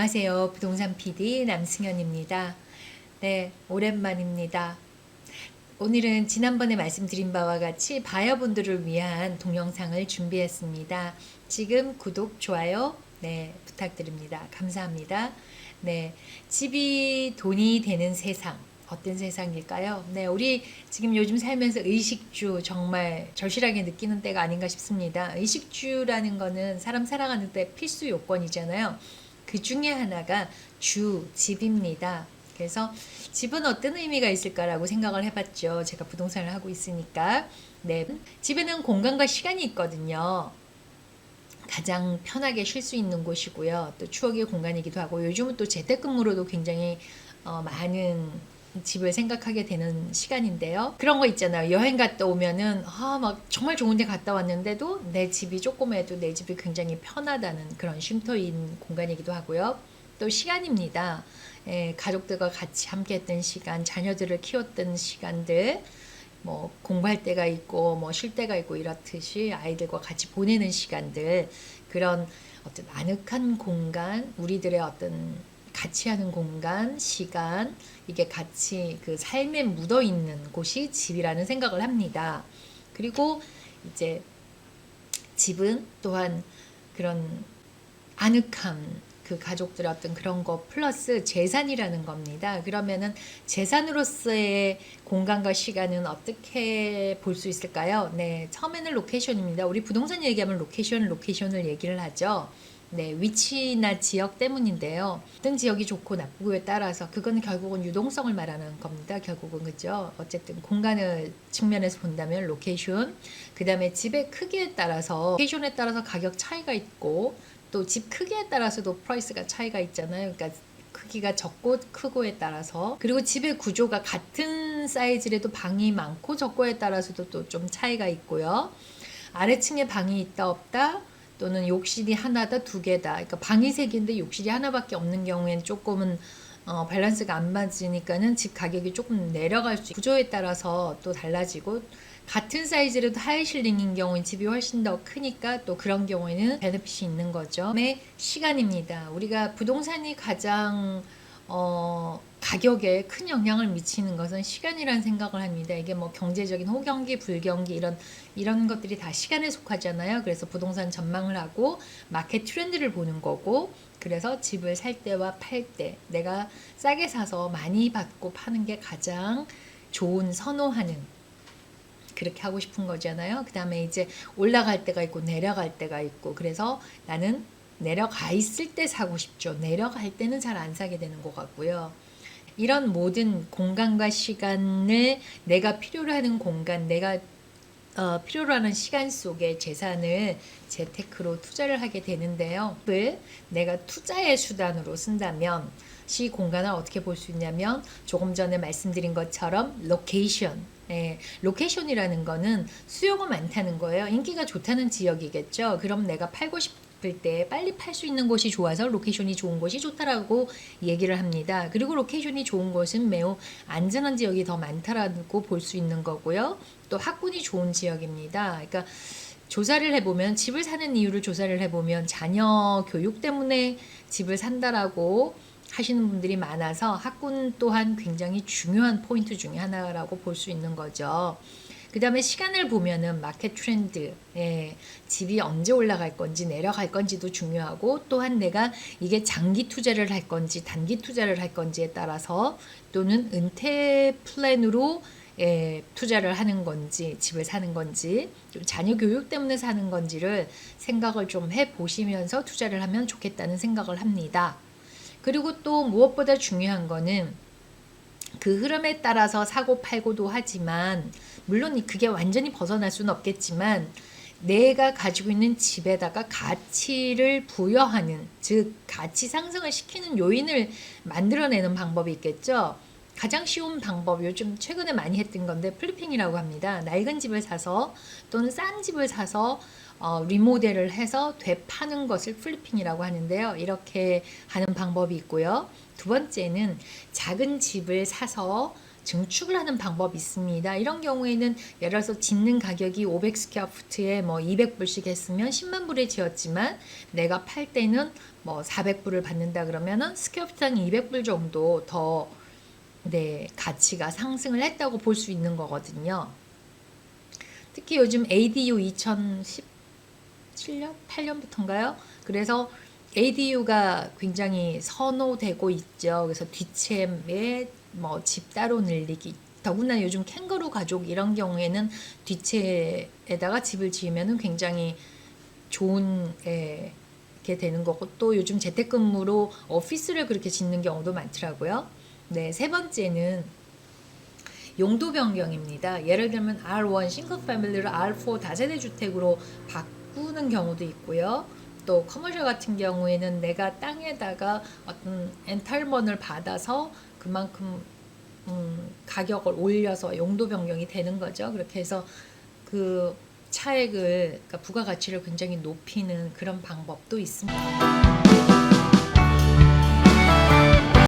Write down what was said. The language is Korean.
안녕하세요. 부동산 PD 남승현입니다. 네, 오랜만입니다. 오늘은 지난번에 말씀드린 바와 같이 바이어분들을 위한 동영상을 준비했습니다. 지금 구독, 좋아요, 네, 부탁드립니다. 감사합니다. 네, 집이 돈이 되는 세상. 어떤 세상일까요? 네, 우리 지금 요즘 살면서 의식주 정말 절실하게 느끼는 때가 아닌가 싶습니다. 의식주라는 거는 사람 살아가는 데 필수 요건이잖아요. 그 중에 하나가 집입니다. 그래서 집은 어떤 의미가 있을까라고 생각을 해봤죠. 제가 부동산을 하고 있으니까. 네, 집에는 공간과 시간이 있거든요. 가장 편하게 쉴 수 있는 곳이고요. 또 추억의 공간이기도 하고 요즘은 또 재택근무로도 굉장히 많은 집을 생각하게 되는 시간인데요. 그런 거 있잖아요. 여행 갔다 오면은 막 정말 좋은 데 갔다 왔는데도 내 집이 조금해도 내 집이 굉장히 편하다는 그런 쉼터인 공간이기도 하고요. 또 시간입니다. 가족들과 같이 함께 했던 시간, 자녀들을 키웠던 시간들, 뭐 공부할 때가 있고 뭐 쉴 때가 있고 이렇듯이 아이들과 같이 보내는 시간들, 그런 어떤 아늑한 공간, 우리들의 어떤 같이 하는 공간, 시간, 이게 같이 그 삶에 묻어 있는 곳이 집이라는 생각을 합니다. 그리고 이제 집은 또한 그런 아늑함, 그 가족들의 어떤 그런 거 플러스 재산이라는 겁니다. 그러면은 재산으로서의 공간과 시간은 어떻게 볼 수 있을까요? 네, 처음에는 로케이션입니다. 우리 부동산 얘기하면 로케이션을 얘기를 하죠. 네, 위치나 지역 때문인데요. 어떤 지역이 좋고 나쁘고에 따라서 그건 결국은 유동성을 말하는 겁니다. 결국은 그죠. 어쨌든 공간을 측면에서 본다면 로케이션, 그 다음에 집의 크기에 따라서 로케이션에 따라서 가격 차이가 있고 또 집 크기에 따라서도 프라이스가 차이가 있잖아요. 그러니까 크기가 적고 크고에 따라서, 그리고 집의 구조가 같은 사이즈라도 방이 많고 적고에 따라서도 또 좀 차이가 있고요. 아래층에 방이 있다 없다, 또는 욕실이 하나다 두 개다, 그러니까 방이 세 개인데 욕실이 하나밖에 없는 경우에는 조금은 밸런스가 안 맞으니까는 집 가격이 조금 내려갈 수 있고, 구조에 따라서 또 달라지고, 같은 사이즈라도 하이실링인 경우는 집이 훨씬 더 크니까 또 그런 경우에는 베네핏이 있는 거죠. 그다음에 시간입니다. 우리가 부동산이 가장 가격에 큰 영향을 미치는 것은 시간이라는 생각을 합니다. 이게 뭐 경제적인 호경기, 불경기 이런 것들이 다 시간에 속하잖아요. 그래서 부동산 전망을 하고 마켓 트렌드를 보는 거고, 그래서 집을 살 때와 팔 때 내가 싸게 사서 많이 받고 파는 게 가장 좋은, 선호하는, 그렇게 하고 싶은 거잖아요. 그 다음에 이제 올라갈 때가 있고 내려갈 때가 있고, 그래서 나는 내려가 있을 때 사고 싶죠. 내려갈 때는 잘 안 사게 되는 것 같고요. 이런 모든 공간과 시간을, 내가 필요로 하는 공간, 내가 필요로 하는 시간 속에 재산을 재테크로 투자를 하게 되는데요. 내가 투자의 수단으로 쓴다면 시 공간을 어떻게 볼 수 있냐면, 조금 전에 말씀드린 것처럼 로케이션이라는 거는 수요가 많다는 거예요. 인기가 좋다는 지역이겠죠. 그럼 내가 팔고 싶을 때 빨리 팔 수 있는 곳이 좋아서 로케이션이 좋은 곳이 좋다라고 얘기를 합니다. 그리고 로케이션이 좋은 곳은 매우 안전한 지역이 더 많다라고 볼 수 있는 거고요. 또 학군이 좋은 지역입니다. 그러니까 조사를 해보면, 집을 사는 이유를 조사를 해보면 자녀 교육 때문에 집을 산다라고 하시는 분들이 많아서 학군 또한 굉장히 중요한 포인트 중에 하나라고 볼 수 있는 거죠. 그 다음에 시간을 보면은 마켓 트렌드, 집이 언제 올라갈 건지 내려갈 건지도 중요하고, 또한 내가 이게 장기 투자를 할 건지 단기 투자를 할 건지에 따라서, 또는 은퇴 플랜으로 투자를 하는 건지 집을 사는 건지, 좀 자녀 교육 때문에 사는 건지를 생각을 좀 해보시면서 투자를 하면 좋겠다는 생각을 합니다. 그리고 또 무엇보다 중요한 거는 그 흐름에 따라서 사고 팔고도 하지만, 물론 그게 완전히 벗어날 수는 없겠지만, 내가 가지고 있는 집에다가 가치를 부여하는, 즉 가치 상승을 시키는 요인을 만들어내는 방법이 있겠죠. 가장 쉬운 방법, 요즘 최근에 많이 했던 건데 플리핑이라고 합니다. 낡은 집을 사서 또는 싼 집을 사서 리모델을 해서 되파는 것을 플리핑이라고 하는데요. 이렇게 하는 방법이 있고요. 두 번째는 작은 집을 사서 증축을 하는 방법이 있습니다. 이런 경우에는 예를 들어서 짓는 가격이 500 스퀘어푸트에 뭐 200불씩 했으면 10만 불에 지었지만 내가 팔 때는 뭐 400불을 받는다 그러면은 스퀘어푸트당 200불 정도 더 네, 가치가 상승을 했다고 볼 수 있는 거거든요. 특히 요즘 ADU 2017년, 8년부터인가요? 그래서 ADU가 굉장히 선호되고 있죠. 그래서 뒷채에 뭐 집 따로 늘리기. 더구나 요즘 캥거루 가족 이런 경우에는 뒷채에다가 집을 지으면 굉장히 좋은 게 되는 거고, 또 요즘 재택근무로 오피스를 그렇게 짓는 경우도 많더라고요. 네, 세 번째는 용도 변경입니다. 예를 들면 R1 싱글 패밀리를 R4 다세대 주택으로 바꾸는 경우도 있고요. 또 커머셜 같은 경우에는 내가 땅에다가 어떤 엔탈먼을 받아서 그만큼 가격을 올려서 용도 변경이 되는 거죠. 그렇게 해서 그 차액을, 그러니까 부가가치를 굉장히 높이는 그런 방법도 있습니다.